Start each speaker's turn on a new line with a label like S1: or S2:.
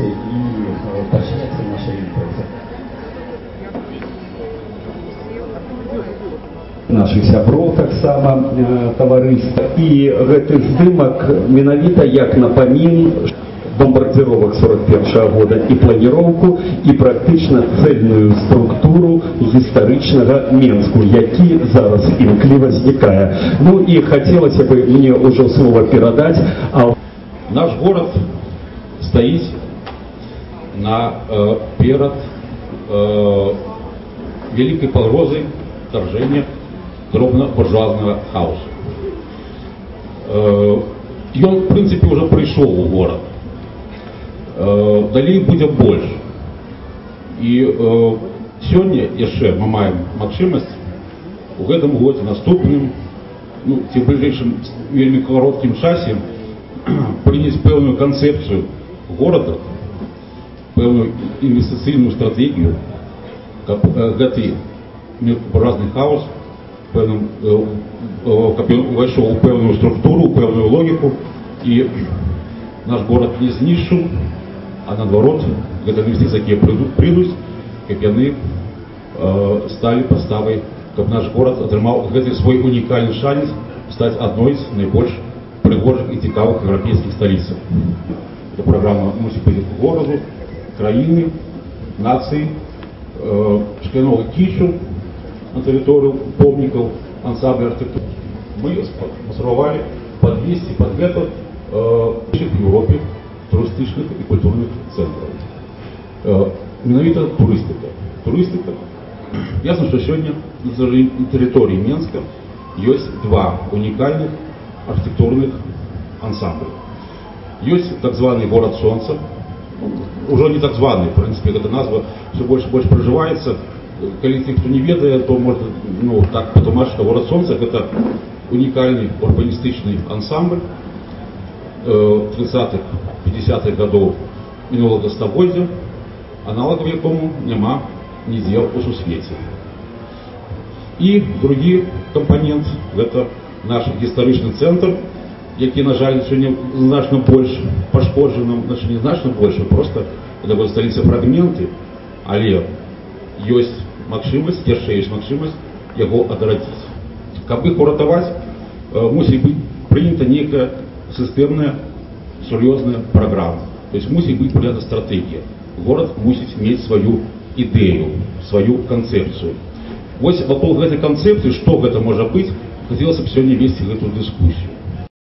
S1: дыскусіі і пачнецца наша імпрэза. Наших сяброў таксама таварыства. І гэты здымак менавіта як напамін бомбардзіровак 41 года і планіроўку і практычна цэльную структуру гістарычнага Менску, які зараз імкліва знікае. Ну і хацелася бы мне ўжо слова перадаць.
S2: Наш город стоит перед великой погрозой вторжения дробно-буржуазного хаоса. И он, в принципе, уже пришел в город. Далее будет больше. И сегодня еще мы маем возможность в этом году наступным, ну, тем ближайшим вельми коротким часом принять певную концепцию города, певную инвестиционную стратегию, как гэты разный хаос, как он вошел в певную структуру, в певную логику, и наш город не знищил, а наоборот, гэта инвестиции, которые придут, как они стали подставой, как наш город отрымал гэты свой уникальный шанс стать одной из наибольших пригожих и цікавых европейских столиц. Эта программа мусит быть к городу, краины, нации, шкляного кичу на территорию помников, ансамбля архитектуры. Мы сформировали по 200 под это в Европе туристичных и культурных центров. Менавіта туристика. Ясно, что сегодня на территории Менска есть два уникальных архитектурных ансамблей. Есть так званый город Солнца, уже не так званый, в принципе, эта назва все больше и больше проживается. Если кто не ведает, то может так подумать, что город Солнца это уникальный урбанистичный ансамбль 30-х, 50-х годов минулого століття, аналогов якому нема ніде у сусвете. И другий компонент это наш гістарычны центр, які, на жаль, сьогодні значно больш пашкоджаным, значит, не значно больше, просто это будет столица фрагменты, але есть магчымасць, яшчэ есть магчымасць яго адрадзіць. Каб іх уратаваць, мусіць быць прынята некая сістэмная, сур'ёзная праграма. То есть мусіць быць прынята стратэгія. Город мусіць мець сваю ідэю, свою канцэпцыю. Вось вакол гэтай канцэпцыі, што гэта можа быць, хотелось бы сегодня вести эту дискуссию.